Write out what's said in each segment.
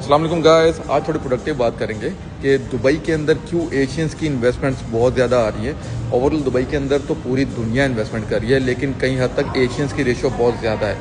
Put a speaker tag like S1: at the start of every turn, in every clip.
S1: अस्सलाम वालेकुम गाइस, आज थोड़ी प्रोडक्टिव बात करेंगे कि दुबई के अंदर क्यों एशियंस की इन्वेस्टमेंट्स बहुत ज़्यादा आ रही है। ओवरऑल दुबई के अंदर तो पूरी दुनिया इन्वेस्टमेंट कर रही है, लेकिन कई हद तक एशियंस की रेशो बहुत ज़्यादा है।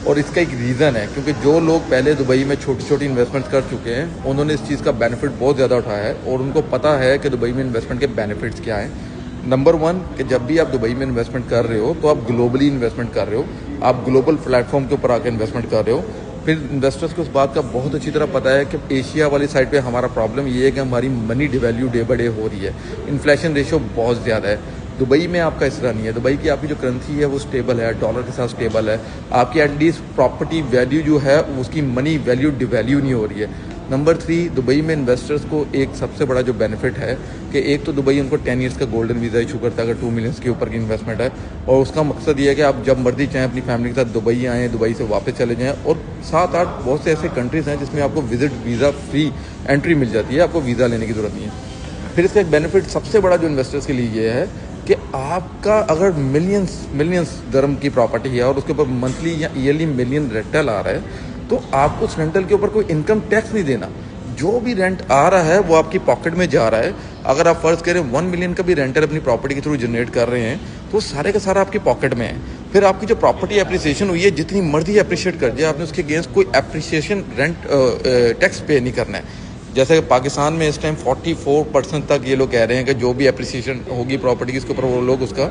S1: और इसका एक रीज़न है क्योंकि जो लोग पहले दुबई में छोटी छोटी इन्वेस्टमेंट्स कर चुके हैं, उन्होंने इस चीज़ का बेनिफिट बहुत ज़्यादा उठाया है और उनको पता है कि दुबई में इन्वेस्टमेंट के बेनिफिट्स क्या हैं। नंबर वन कि जब भी आप दुबई में इन्वेस्टमेंट कर रहे हो तो आप ग्लोबली इन्वेस्टमेंट कर रहे हो, आप ग्लोबल प्लेटफॉर्म के ऊपर आकर इन्वेस्टमेंट कर रहे हो। फिर इन्वेस्टर्स को उस बात का बहुत अच्छी तरह पता है कि एशिया वाली साइड पे हमारा प्रॉब्लम ये है कि हमारी money devalue day by day हो रही है, इन्फ्लेशन रेशो बहुत ज़्यादा है। दुबई में आपका इस तरह नहीं है, दुबई की आपकी जो करेंसी है वो स्टेबल है, डॉलर के साथ स्टेबल है। आपकी एटलीस्ट प्रॉपर्टी वैल्यू जो है उसकी मनी वैल्यू डिवैल्यू नहीं हो रही है। नंबर 3, दुबई में इन्वेस्टर्स को एक सबसे बड़ा जो बेनिफिट है कि एक तो दुबई उनको 10 ईयर्स का गोल्डन वीज़ा इशू करता है अगर 2 मिलियन के ऊपर की इन्वेस्टमेंट है, और उसका मकसद ये है कि आप जब मर्जी चाहें अपनी फैमिली के साथ दुबई आएँ, दुबई से वापस चले जाएँ। और 7-8 बहुत से ऐसे कंट्रीज़ हैं जिसमें आपको विजिट वीज़ा फ्री एंट्री मिल जाती है, आपको वीज़ा लेने की ज़रूरत नहीं है। फिर इसका एक बेनिफिट सबसे बड़ा जो इन्वेस्टर्स के लिए ये है कि आपका अगर मिलियंस दरम की प्रॉपर्टी है और उसके ऊपर मंथली या ईयरली मिलियन रेंटल आ रहा है, तो आपको उस रेंटल के ऊपर कोई इनकम टैक्स नहीं देना। जो भी रेंट आ रहा है वो आपकी पॉकेट में जा रहा है। अगर आप फर्ज करें 1 मिलियन का भी रेंटल अपनी प्रॉपर्टी के थ्रू जनरेट कर रहे हैं तो सारे का सारा आपकी पॉकेट में है। फिर आपकी जो प्रॉपर्टी एप्रिसिएशन हुई है जितनी मर्जी अप्रिशिएट कर जाए, आपने उसके अगेंस्ट कोई एप्रिसिएशन रेंट टैक्स पे नहीं करना है। जैसे पाकिस्तान में इस टाइम 44% तक ये लोग कह रहे हैं कि जो भी एप्रिसिएशन होगी प्रॉपर्टी की उसके ऊपर वो लोग उसका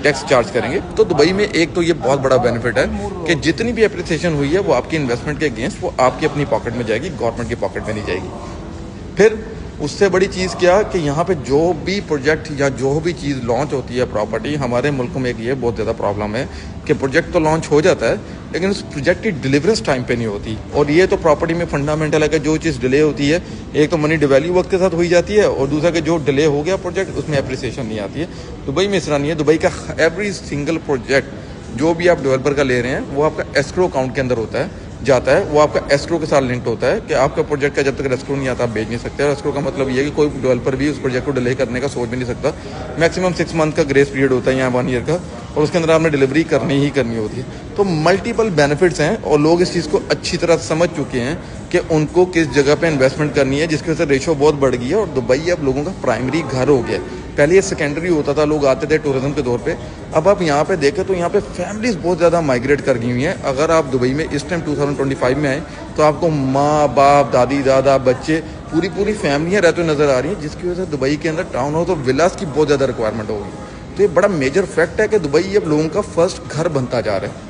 S1: टैक्स चार्ज करेंगे। तो दुबई में एक तो ये बहुत बड़ा बेनिफिट है कि जितनी भी एप्रिसिएशन हुई है वो आपकी इन्वेस्टमेंट के अगेंस्ट वो आपकी अपनी पॉकेट में जाएगी, गवर्नमेंट की पॉकेट में नहीं जाएगी। फिर उससे बड़ी चीज़ क्या कि यहाँ पे जो भी प्रोजेक्ट या जो भी चीज़ लॉन्च होती है प्रॉपर्टी, हमारे मुल्क में एक ये बहुत ज़्यादा प्रॉब्लम है कि प्रोजेक्ट तो लॉन्च हो जाता है लेकिन उस प्रोजेक्ट की डिलीवरेंस टाइम पे नहीं होती। और ये तो प्रॉपर्टी में फंडामेंटल है कि जो चीज़ डिले होती है, एक तो मनी डिवैल्यू वक्त के साथ हुई जाती है और दूसरा कि जो डिले हो गया प्रोजेक्ट उसमें एप्रिसिएशन नहीं आती है। दुबई में इस तरह नहीं है। दुबई का एवरी सिंगल प्रोजेक्ट जो भी आप डेवलपर का ले रहे हैं वो आपका एस्क्रो अकाउंट के अंदर होता है, जाता है, वो आपका एस्क्रो के साथ लिंक्ड होता है कि आपका प्रोजेक्ट का जब तक एस्क्रो नहीं आता आप बेच नहीं सकते। और एस्क्रो का मतलब ये है कि कोई डेवलपर भी उस प्रोजेक्ट को डिले करने का सोच भी नहीं सकता। मैक्सिमम 6 मंथ का ग्रेस पीरियड होता है या 1 ईयर का, और उसके अंदर आपने डिलीवरी करनी ही करनी होती है। तो मल्टीपल बेनिफिट्स हैं और लोग इस चीज़ को अच्छी तरह समझ चुके हैं कि उनको किस जगह पे इन्वेस्टमेंट करनी है, जिसकी वजह से रेशो बहुत बढ़ गई है और दुबई अब लोगों का प्राइमरी घर हो गया। पहले ये सेकेंडरी होता था, लोग आते थे टूरिज्म के तौर पे। अब आप यहाँ पे देखें तो यहाँ पे फैमिलीज बहुत ज़्यादा माइग्रेट कर गई हुई हैं। अगर आप दुबई में इस टाइम 2025 में आए तो आपको माँ बाप दादी दादा बच्चे पूरी फैमिलियाँ रहते हुए नज़र आ रही हैं, जिसकी वजह से दुबई के अंदर टाउन हाउस और विलास की बहुत ज़्यादा रिक्वायरमेंट होगी। तो ये बड़ा मेजर फैक्ट है कि दुबई अब लोगों का फर्स्ट घर बनता जा रहा है।